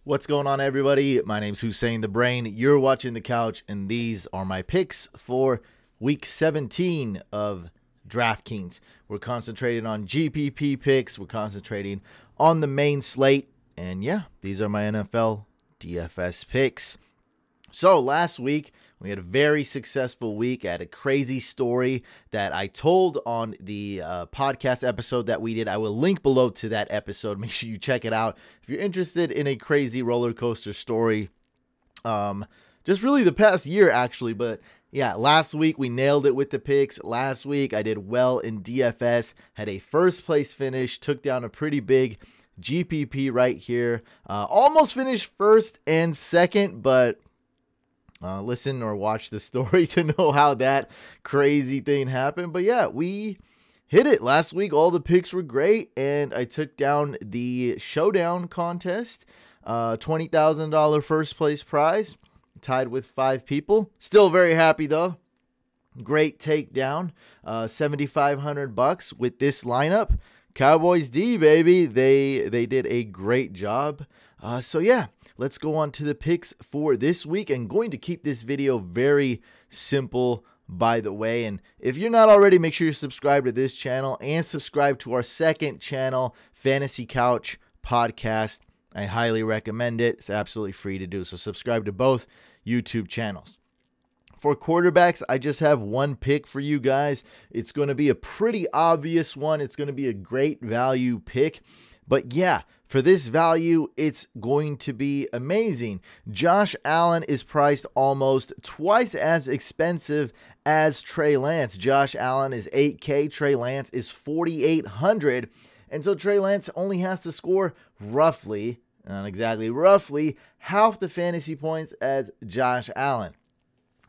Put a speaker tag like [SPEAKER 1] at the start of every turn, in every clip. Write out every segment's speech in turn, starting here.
[SPEAKER 1] What's going on, everybody? My name's Hussein the Brain. You're watching The Couch, and these are my picks for Week 17 of DraftKings. We're concentrating on GPP picks. We're concentrating on the main slate. And yeah, these are my NFL DFS picks. So last week, we had a very successful week. I had a crazy story that I told on the podcast episode that we did. I will link below to that episode. Make sure you check it out if you're interested in a crazy roller coaster story. Just really the past year, actually. But yeah, last week we nailed it with the picks. Last week I did well in DFS. Had a first place finish. Took down a pretty big GPP right here. Almost finished first and second, but listen or watch the story to know how that crazy thing happened. But yeah, we hit it last week. All the picks were great, and I took down the showdown contest, $20,000 first place prize, tied with 5 people. Still very happy though. Great takedown, $7,500 with this lineup. Cowboys D, baby, they did a great job. So yeah, let's go on to the picks for this week. I'm going to keep this video very simple, by the way. And if you're not already, make sure you subscribe to this channel and subscribe to our second channel, Fantasy Couch Podcast. I highly recommend it. It's absolutely free to do. So subscribe to both YouTube channels. For quarterbacks, I just have one pick for you guys. It's going to be a pretty obvious one. It's going to be a great value pick. But yeah, for this value, it's going to be amazing. Josh Allen is priced almost twice as expensive as Trey Lance. Josh Allen is $8K. Trey Lance is $4,800. And so Trey Lance only has to score roughly, not exactly roughly, half the fantasy points as Josh Allen.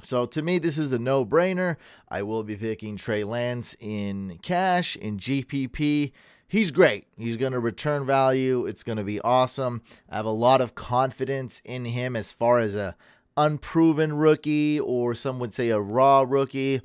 [SPEAKER 1] So to me, this is a no-brainer. I will be picking Trey Lance in cash, in GPP. He's great. He's going to return value. It's going to be awesome. I have a lot of confidence in him as far as a unproven rookie, or some would say a raw rookie.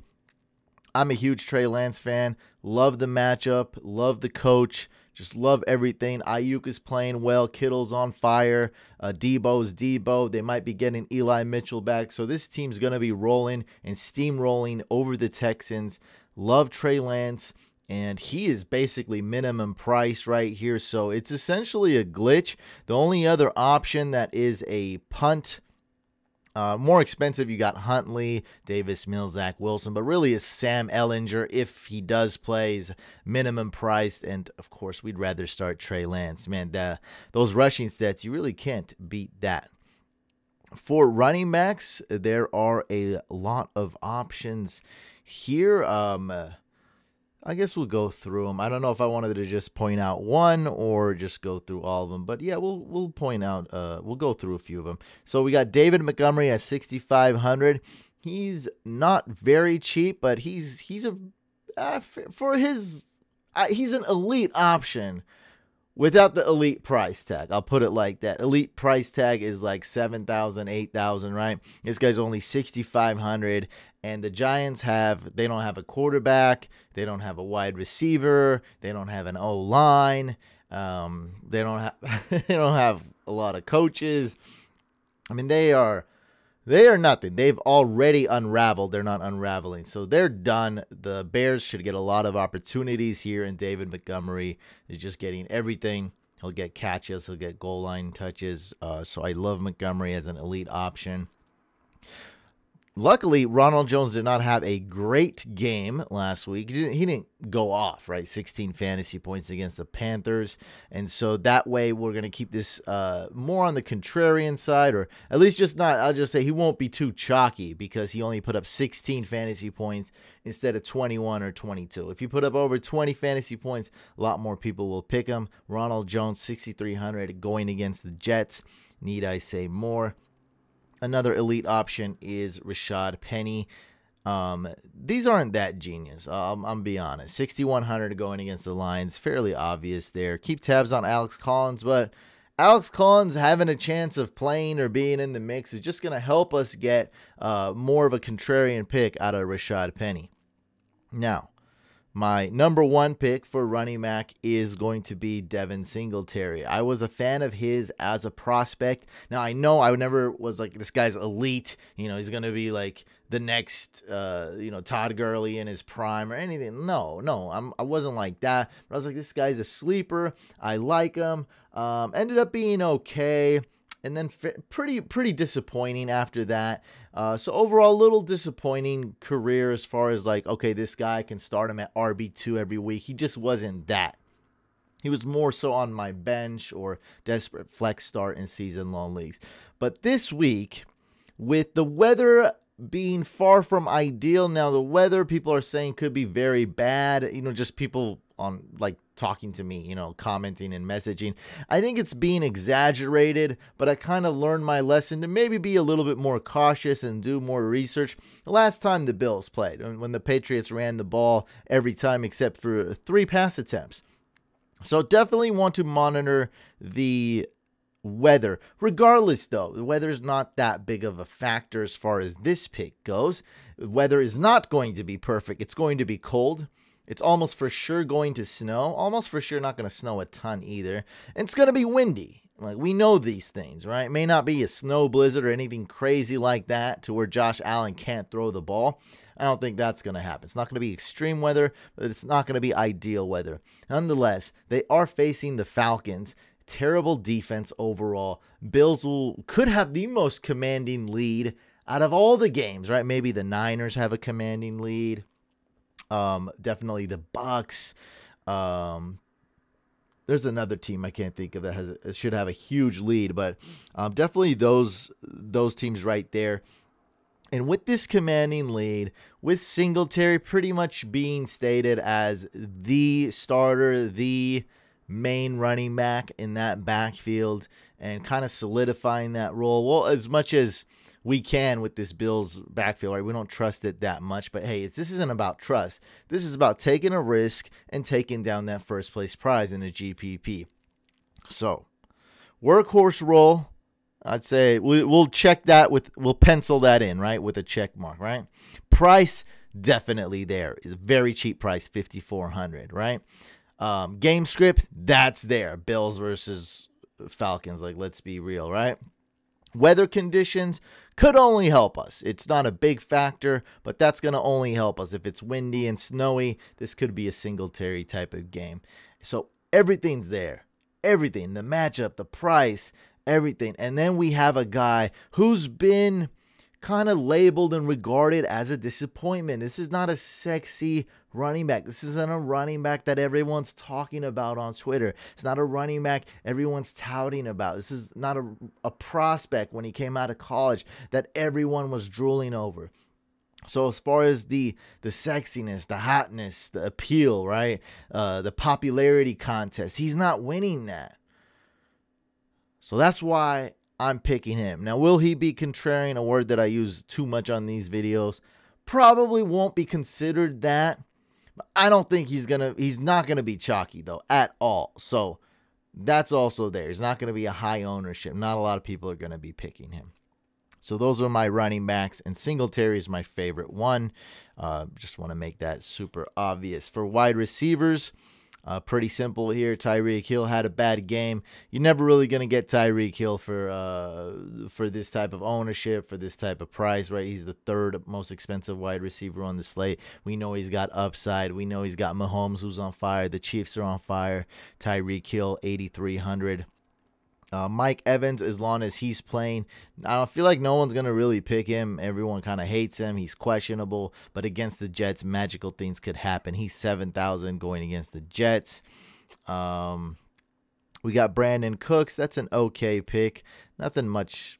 [SPEAKER 1] I'm a huge Trey Lance fan. Love the matchup. Love the coach. Just love everything. Ayuk is playing well. Kittle's on fire. Debo's Debo. They might be getting Eli Mitchell back. So this team's going to be rolling and steamrolling over the Texans. Love Trey Lance. And he is basically minimum price right here. So it's essentially a glitch. The only other option that is a punt, more expensive, you got Huntley, Davis Mills, Zach Wilson, but really it's Sam Ehlinger if he does play. He's minimum priced, and of course we'd rather start Trey Lance. Man, those rushing stats, you really can't beat that. For running backs, there are a lot of options here. I guess we'll go through them. I don't know if I wanted to just point out one or just go through all of them, but yeah, we'll point out. We'll go through a few of them. So we got David Montgomery at $6,500. He's not very cheap, but he's an elite option without the elite price tag. I'll put it like that. Elite price tag is like $7,000, $8,000, right? This guy's only $6,500. And the Giants they don't have a quarterback. They don't have a wide receiver. They don't have an O-line. They don't have a lot of coaches. I mean, they are nothing. They've already unraveled. They're not unraveling. So they're done. The Bears should get a lot of opportunities here, and David Montgomery is just getting everything. He'll get catches. He'll get goal line touches. So I love Montgomery as an elite option. Luckily, Ronald Jones did not have a great game last week. He didn't go off, right? 16 fantasy points against the Panthers. And so that way we're going to keep this more on the contrarian side, or at least just not. I'll just say he won't be too chalky because he only put up 16 fantasy points instead of 21 or 22. If you put up over 20 fantasy points, a lot more people will pick him. Ronald Jones, 6,300 going against the Jets. Need I say more? Another elite option is Rashad Penny. These aren't that genius. I'm be honest. 6,100 going against the Lions. Fairly obvious there. Keep tabs on Alex Collins, but Alex Collins having a chance of playing or being in the mix is just going to help us get more of a contrarian pick out of Rashad Penny. Now, my number one pick for running back is going to be Devin Singletary. I was a fan of his as a prospect. Now, I know I never was like, this guy's elite. You know, he's going to be like the next, Todd Gurley in his prime or anything. No, I wasn't like that. But I was like, this guy's a sleeper. I like him. Ended up being okay. And then pretty disappointing after that. So overall, a little disappointing career as far as like, okay, this guy can start him at RB2 every week. He just wasn't that. He was more so on my bench or desperate flex start in season-long leagues. But this week, with the weather being far from ideal, now the weather people are saying could be very bad. Just people on like talking to me, commenting and messaging. I think it's being exaggerated, but I kind of learned my lesson to maybe be a little bit more cautious and do more research. The last time the Bills played, when the Patriots ran the ball every time except for 3 pass attempts. So definitely want to monitor the weather. Regardless, though, the weather is not that big of a factor as far as this pick goes. The weather is not going to be perfect. It's going to be cold. It's almost for sure going to snow. Almost for sure not going to snow a ton either. And it's going to be windy. Like, we know these things, right? It may not be a snow blizzard or anything crazy like that to where Josh Allen can't throw the ball. I don't think that's going to happen. It's not going to be extreme weather, but it's not going to be ideal weather. Nonetheless, they are facing the Falcons. Terrible defense overall. Bills could have the most commanding lead out of all the games, right? Maybe the Niners have a commanding lead. Definitely the Bucks. There's another team I can't think of that should have a huge lead, but definitely those teams right there. And with this commanding lead, with Singletary pretty much being stated as the starter, the main running back in that backfield, and kind of solidifying that role, well, as much as we can with this Bills backfield, right? We don't trust it that much, but hey, this isn't about trust. This is about taking a risk and taking down that first place prize in a GPP. So, workhorse role, I'd say we'll check that we'll pencil that in, right? With a check mark, right? Price, definitely there. It's a very cheap price, $5,400, right? Game script, that's there. Bills versus Falcons, like, let's be real, right? Weather conditions could only help us. It's not a big factor, but that's going to only help us. If it's windy and snowy, this could be a Singletary type of game. So everything's there. Everything. The matchup, the price, everything. And then we have a guy who's been kind of labeled and regarded as a disappointment. This is not a sexy running back. This isn't a running back that everyone's talking about on Twitter. It's not a running back everyone's touting about. This is not a prospect when he came out of college that everyone was drooling over. So as far as the sexiness, the hotness, the appeal, right? The popularity contest, he's not winning that. So that's why I'm picking him. Now, will he be contrarian, a word that I use too much on these videos? Probably won't be considered that. But I don't think he's not going to be chalky, though, at all. So that's also there. He's not going to be a high ownership. Not a lot of people are going to be picking him. So those are my running backs, and Singletary is my favorite one. Just want to make that super obvious. For wide receivers, pretty simple here. Tyreek Hill had a bad game. You're never really going to get Tyreek Hill for this type of ownership, for this type of price, right? He's the third most expensive wide receiver on the slate. We know he's got upside. We know he's got Mahomes, who's on fire. The Chiefs are on fire. Tyreek Hill, 8,300. Mike Evans, as long as he's playing, I feel like no one's going to really pick him. Everyone kind of hates him. He's questionable, but against the Jets, magical things could happen. He's 7,000 going against the Jets. We got Brandon Cooks. That's an okay pick. Nothing much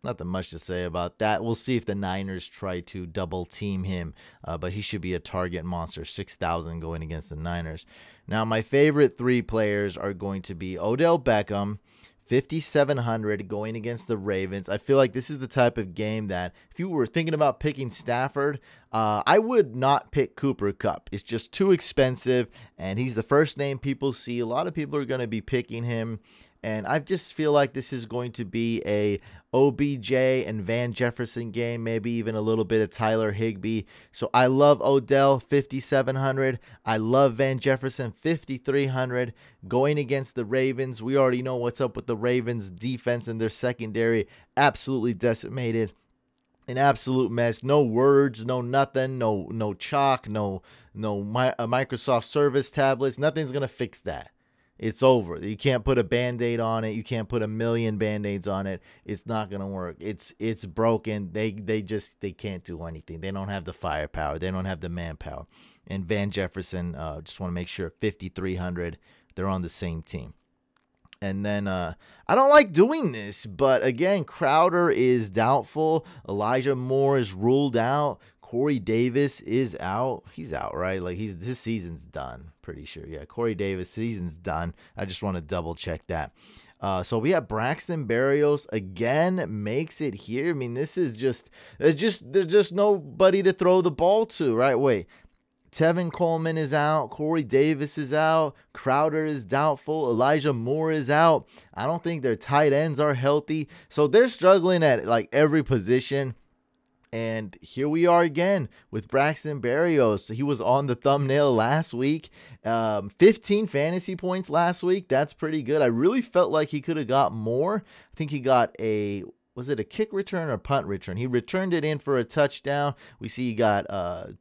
[SPEAKER 1] to say about that. We'll see if the Niners try to double team him, but he should be a target monster. 6,000 going against the Niners. Now, my favorite 3 players are going to be Odell Beckham, 5,700 going against the Ravens. I feel like this is the type of game that if you were thinking about picking Stafford, I would not pick Cooper Kupp. It's just too expensive, and he's the first name people see. A lot of people are going to be picking him, And I just feel like this is going to be a OBJ and Van Jefferson game, maybe even a little bit of Tyler Higbee. So I love Odell, 5,700. I love Van Jefferson, 5,300. Going against the Ravens, we already know what's up with the Ravens defense and their secondary. Absolutely decimated. An absolute mess. No words, no nothing, no chalk, no Microsoft Service tablets. Nothing's going to fix that. It's over. You can't put a Band-Aid on it. You can't put a million Band-Aids on it. It's not going to work. It's broken. They can't do anything. They don't have the firepower. They don't have the manpower. And Van Jefferson, just want to make sure, 5,300. They're on the same team. And then I don't like doing this, but again, Crowder is doubtful. Elijah Moore is ruled out. Corey Davis is out. He's out, right? Like his season's done. Pretty sure. Yeah, Corey Davis season's done. I just want to double check that. So we have Braxton Berrios again makes it here. I mean, this is there's just nobody to throw the ball to, right? Wait. Tevin Coleman is out. Corey Davis is out. Crowder is doubtful. Elijah Moore is out. I don't think their tight ends are healthy. So they're struggling at like every position. And here we are again with Braxton Berrios. He was on the thumbnail last week. 15 fantasy points last week. That's pretty good. I really felt like he could have got more. I think he got was it a kick return or punt return? He returned it in for a touchdown. We see he got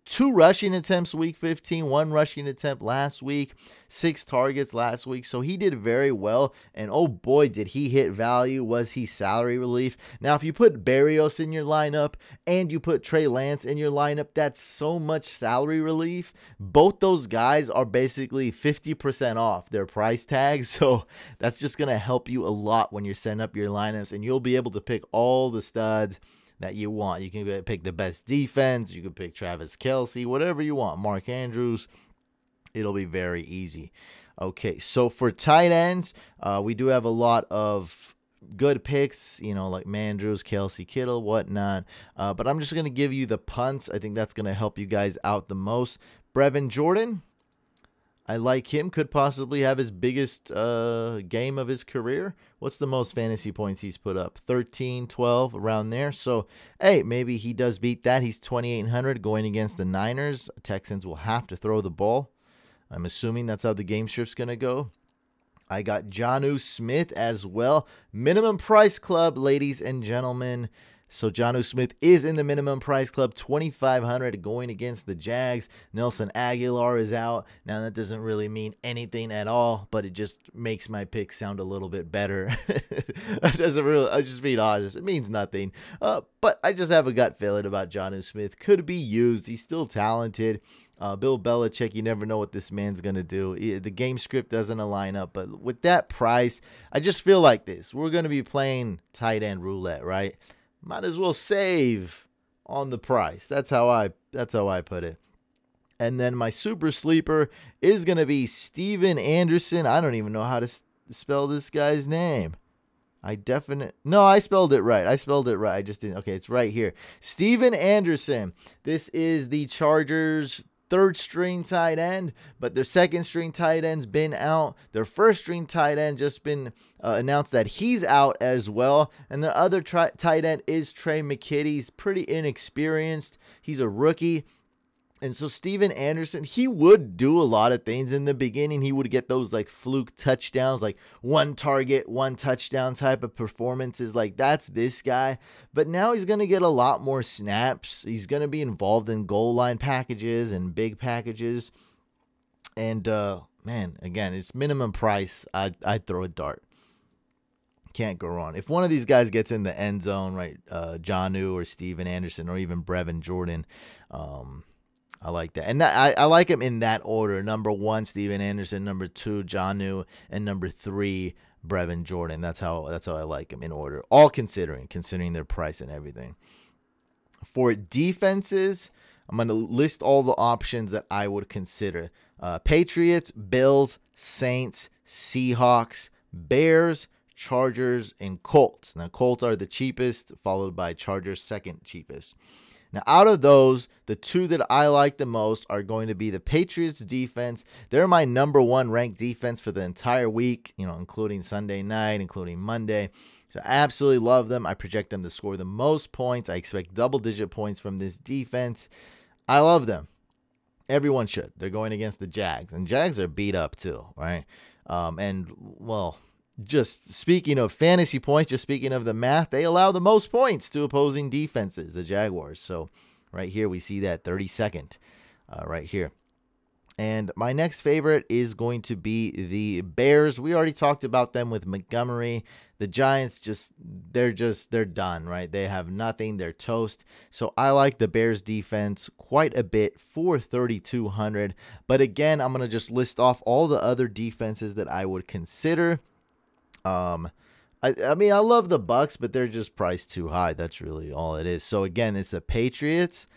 [SPEAKER 1] 2 rushing attempts week 15, 1 rushing attempt last week, 6 targets last week. So he did very well. And oh boy, did he hit value. Was he salary relief? Now, if you put Berrios in your lineup and you put Trey Lance in your lineup, that's so much salary relief. Both those guys are basically 50% off their price tag. So that's just going to help you a lot when you're setting up your lineups, and you'll be able to pick all the studs that you want. You can pick the best defense. You can pick Travis Kelce, whatever you want. Mark Andrews. It'll be very easy. Okay, so for tight ends, we do have a lot of good picks, like Mandrews, Kelce, Kittle, whatnot. But I'm just going to give you the punts. I think that's going to help you guys out the most. Brevin Jordan, I like him. Could possibly have his biggest game of his career. What's the most fantasy points he's put up? 13, 12, around there. So, hey, maybe he does beat that. He's 2,800 going against the Niners. Texans will have to throw the ball. I'm assuming that's how the game script's going to go. I got Jonnu Smith as well. Minimum price club, ladies and gentlemen. So Jonnu Smith is in the minimum price club, 2,500 going against the Jags. Nelson Aguilar is out. Now that doesn't really mean anything at all, but it just makes my pick sound a little bit better. It doesn't really. I just being honest, it means nothing. But I just have a gut feeling about Jonnu Smith. Could be used. He's still talented. Bill Belichick, you never know what this man's going to do. The game script doesn't align up, but with that price, I just feel like this. We're going to be playing tight end roulette, right? Might as well save on the price. That's how I put it. And then my super sleeper is going to be Steven Anderson. I don't even know how to spell this guy's name. No, I spelled it right. I just didn't. Okay, it's right here. Steven Anderson. This is the Chargers' third string tight end, but their second string tight end's been out. Their first string tight end just been announced that he's out as well. And their other tight end is Trey McKitty. He's pretty inexperienced. He's a rookie. And so Steven Anderson, he would do a lot of things in the beginning. He would get those like fluke touchdowns, like 1 target, 1 touchdown type of performances. Like that's this guy. But now he's going to get a lot more snaps. He's going to be involved in goal line packages and big packages. And man, again, it's minimum price. I'd throw a dart. Can't go wrong. If one of these guys gets in the end zone, right, Jonnu or Steven Anderson or even Brevin Jordan, I like that. And I like him in that order. Number 1, Steven Anderson. Number 2, Jonnu. And number 3, Brevin Jordan. That's how I like him in order. All considering their price and everything. For defenses, I'm going to list all the options that I would consider. Patriots, Bills, Saints, Seahawks, Bears, Chargers, and Colts. Now, Colts are the cheapest, followed by Chargers, second cheapest. Now, out of those, the two that I like the most are going to be the Patriots defense. They're my number one ranked defense for the entire week, including Sunday night, including Monday. So I absolutely love them. I project them to score the most points. I expect double-digit points from this defense. I love them. Everyone should. They're going against the Jags, and Jags are beat up too, right? Just speaking of fantasy points, just speaking of the math, they allow the most points to opposing defenses, the Jaguars. So right here, we see that 32nd right here. And my next favorite is going to be the Bears. We already talked about them with Montgomery. The Giants, they're done, right? They have nothing. They're toast. So I like the Bears defense quite a bit for 3,200. But again, I'm going to just list off all the other defenses that I would consider. I mean, I love the Bucks, but they're just priced too high. That's really all it is. So again, it's the Patriots,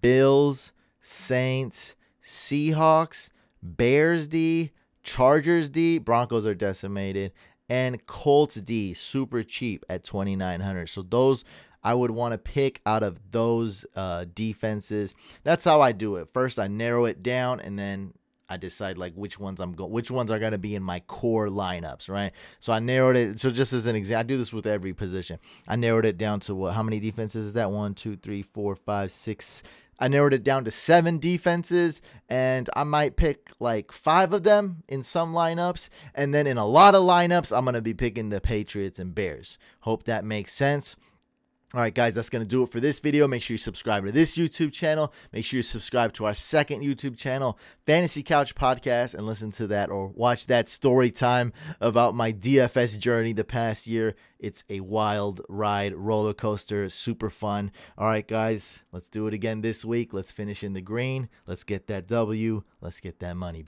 [SPEAKER 1] Bills, Saints, Seahawks, Bears D, Chargers D, Broncos are decimated, and Colts D, super cheap at 2,900. So those I would want to pick out of those defenses. That's how I do it. First, I narrow it down, and then I decide which ones are going to be in my core lineups, right? So I narrowed it. So just as an example, I do this with every position. I narrowed it down to how many defenses is that? 1, 2, 3, 4, 5, 6. I narrowed it down to 7 defenses, and I might pick 5 of them in some lineups. And then in a lot of lineups, I'm going to be picking the Patriots and Bears. Hope that makes sense. All right, guys, that's going to do it for this video. Make sure you subscribe to this YouTube channel. Make sure you subscribe to our second YouTube channel, Fantasy Couch Podcast, and listen to that or watch that story time about my DFS journey the past year. It's a wild ride, roller coaster, super fun. All right, guys, let's do it again this week. Let's finish in the green. Let's get that W. Let's get that money.